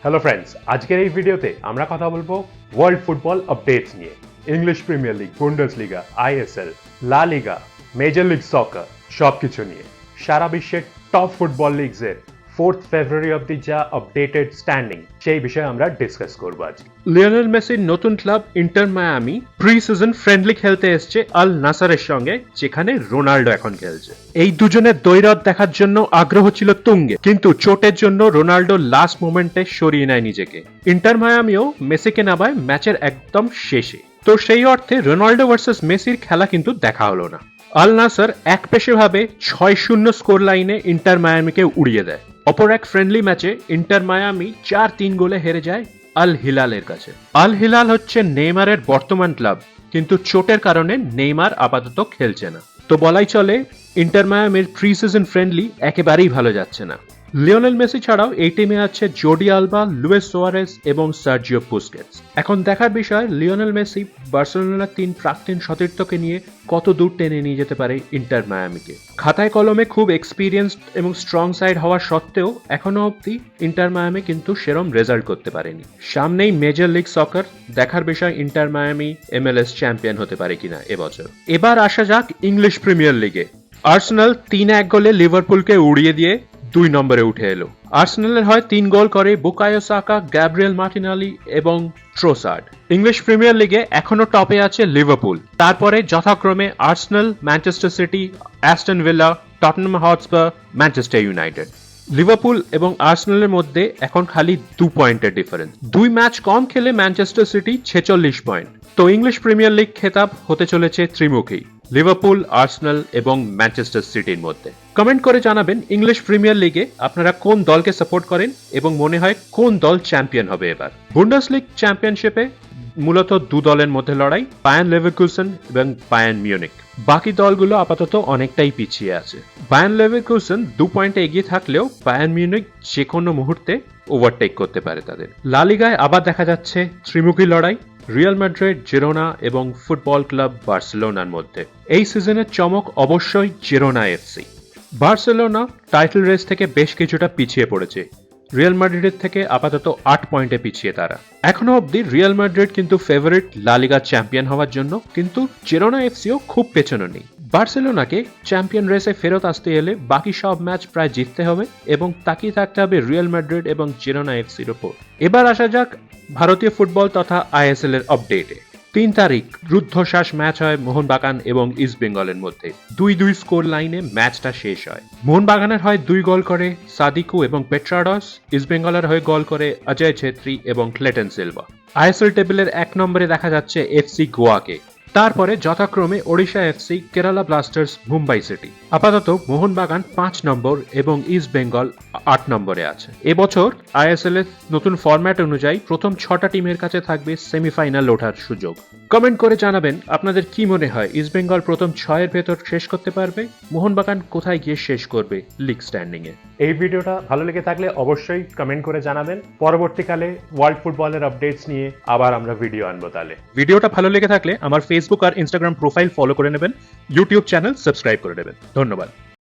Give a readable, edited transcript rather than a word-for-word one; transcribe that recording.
Hello friends, আজকের এই ভিডিওতে আমরা কথা বলবো ওয়ার্ল্ড ফুটবল আপডেটস নিয়ে। English premier league, Bundesliga, ISL, লা লিগা, মেজর লিগ সকার সবকিছু নিয়ে সারা বিশ্বের টপ ফুটবল লিগসের 4th ফেব্রুয়ারি অবধি যা আপডেটেড স্ট্যান্ডিং সেই বিষয়ে আমরা ডিসকাস করব আজ। লিওনেল মেসির নতুন club inter Miami pre season friendly খেলতে এসছে আল নাসারের সঙ্গে, যেখানে রোনাল্ডো এখন খেলছে। এই দুজনের দ্বৈরথ দেখার জন্য আগ্রহ ছিল তুঙ্গে, কিন্তু চোটের জন্য রোনাল্ডো লাস্ট মোমেন্টে সরিয়ে নেয় নিজেকে। ইন্টার মায়ামিও মেসিকে নামায় ম্যাচের একদম শেষে। তো সেই অর্থে রোনাল্ডো ভার্সেস মেসির খেলা কিন্তু দেখা হলো না। আল নাসার একপেশেভাবে 6-0 স্কোর লাইনে ইন্টার মায়ামিকে উড়িয়ে দেয়। অপর এক ফ্রেন্ডলি ম্যাচে ইন্টার মায়ামি 4-3 গোলে হেরে যায় আল হিলালের কাছে। আল হিলাল হচ্ছে নেইমারের বর্তমান ক্লাব, কিন্তু চোটের কারণে নেইমার আপাতত খেলছে না। তো বলাই চলে ইন্টার মায়ামির প্রি সিজন ফ্রেন্ডলি একেবারেই ভালো যাচ্ছে না। লিওনেল মেসি ছাড়াও এই টিমে আছে জর্ডি আলবা, লুইস সুয়ারেস এবং সার্জিও বুস্কেটস। এখন দেখার বিষয় লিওনেল মেসি বার্সেলোনার 3 প্রাক্তন সতীর্থকে নিয়ে কত দূর টেনে নিয়ে যেতে পারে ইন্টার মায়ামিকে। খাতায় কলমে খুব এক্সপিরিয়েন্সড এবং স্ট্রং সাইড হওয়া সত্ত্বেও এখনো অবধি ইন্টার মায়ামি কিন্তু সেরম রেজাল্ট করতে পারেনি। সামনেই মেজর লিগ সকার, দেখার বিষয় ইন্টার মায়ামি MLS চ্যাম্পিয়ন হতে পারে কিনা এবছর। এবার আসা যাক ইংলিশ প্রিমিয়ার লিগে। আর্সেনাল 3-1 গোলে লিভারপুলকে উড়িয়ে দিয়ে 2 নম্বরে উঠে এলো। আর্সেনালের হয় 3 গোল করে বুকায়ো সাকা, গ্যাব্রিয়েল মার্টিনেলি এবং ট্রোসার্ড। ইংলিশ প্রিমিয়ার লিগে এখনো টপে আছে লিভারপুল, তারপরে যথাক্রমে Arsenal, Manchester City, Aston Villa, Tottenham Hotspur, Manchester United. Liverpool এবং আর্সেনালের মধ্যে এখন খালি 2 পয়েন্টের ডিফারেন্স। 2 ম্যাচ কম খেলে ম্যানচেস্টার সিটি 46 পয়েন্ট। তো ইংলিশ প্রিমিয়ার লিগ খেতাব হতে চলেছে ত্রিমুখী, লিভারপুল, আর্সেনাল এবং ম্যানচেস্টার সিটির মধ্যে। কমেন্ট করে জানাবেন ইংলিশ প্রিমিয়ার লিগে আপনারা কোন দলকে সাপোর্ট করেন এবং মনে হয় কোন দল চ্যাম্পিয়ন হবে এবার। বুন্ডেসলিগ চ্যাম্পিয়নশিপে মূলত 2 দলের মধ্যে লড়াই, বায়ার্ন লেভারকুসেন এবং বায়ার্ন মিউনিখ। বাকি দলগুলো আপাতত অনেকটাই পিছিয়ে আছে। বায়ার্ন লেভারকুসেন 2 পয়েন্টে এগিয়ে থাকলেও বায়ার্ন মিউনিখ যে কোনো মুহূর্তে ওভারটেক করতে পারে তাদের। লা লিগায় আবার দেখা যাচ্ছে ত্রিমুখী লড়াই, রিয়াল মাদ্রিদ, জিরোনা এবং ফুটবল ক্লাব বার্সেলোনার মধ্যে। এই সিজনের চমক অবশ্যই Girona FC. Barcelona title race থেকে বেশ কিছুটা পিছিয়ে পড়েছে। রিয়াল মাদ্রিদের থেকে আপাতত 8 পয়েন্টে পিছিয়ে তারা। এখনো অবধি রিয়াল মাদ্রিদ কিন্তু ফেভারিট লা লিগা চ্যাম্পিয়ন হওয়ার জন্য, কিন্তু জিরোনা এফসিও খুব পেছনে নেই। বার্সেলোনাকে চ্যাম্পিয়ন রেসে ফেরত আসতে এলে বাকি সব ম্যাচ প্রায় জিততে হবে এবং তাকিয়ে থাকতে হবে রিয়াল মাদ্রিদ এবং জিরোনা এফসির ওপর। এবার আসা যাক ভারতীয় ফুটবল তথা আইএসএল এর আপডেটে। 3 তারিখ রুদ্ধশ্বাস ম্যাচ হয় মোহনবাগান এবং ইস্ট বেঙ্গলের মধ্যে। 2-2 স্কোর লাইনে ম্যাচটা শেষ হয়। মোহনবাগানের হয় 2 গোল করে সাদিকু এবং পেট্রাডস, ইস্ট বেঙ্গলের হয়ে গোল করে অজয় ছেত্রী এবং ক্লেটন সিলভা। আইএসএল টেবিলের 1 নম্বরে দেখা যাচ্ছে এফসি গোয়াকে, তারপরে যথাক্রমে Odisha FC, Kerala Blasters, Mumbai city. আপাতত মোহনবাগান 5 নম্বর এবং ইস্ট বেঙ্গল 8 নম্বরে আছে। এবছর আইএসএল এর নতুন ফরম্যাট অনুযায়ী প্রথম 6টা টিমের কাছে থাকবে সেমিফাইনাল ওঠার সুযোগ। কমেন্ট করে জানাবেন আপনাদের কি মনে হয়, ইস্ট বেঙ্গল প্রথম 6 এর ভেতর শেষ করতে পারবে? মোহনবাগান কোথায় গিয়ে শেষ করবে লিগ স্ট্যান্ডিং এ? এই ভিডিওটা ভালো লেগে থাকলে অবশ্যই কমেন্ট করে জানাবেন। পরবর্তীকালে ওয়ার্ল্ড ফুটবলের আপডেটস নিয়ে আবার আমরা ভিডিও আনবো। তাহলে ভিডিওটা ভালো লেগে থাকলে আমার ফেসবুক আর ইনস্টাগ্রাম প্রোফাইল ফলো করে নেবেন, ইউটিউব চ্যানেল সাবস্ক্রাইব করে নেবেন। ধন্যবাদ।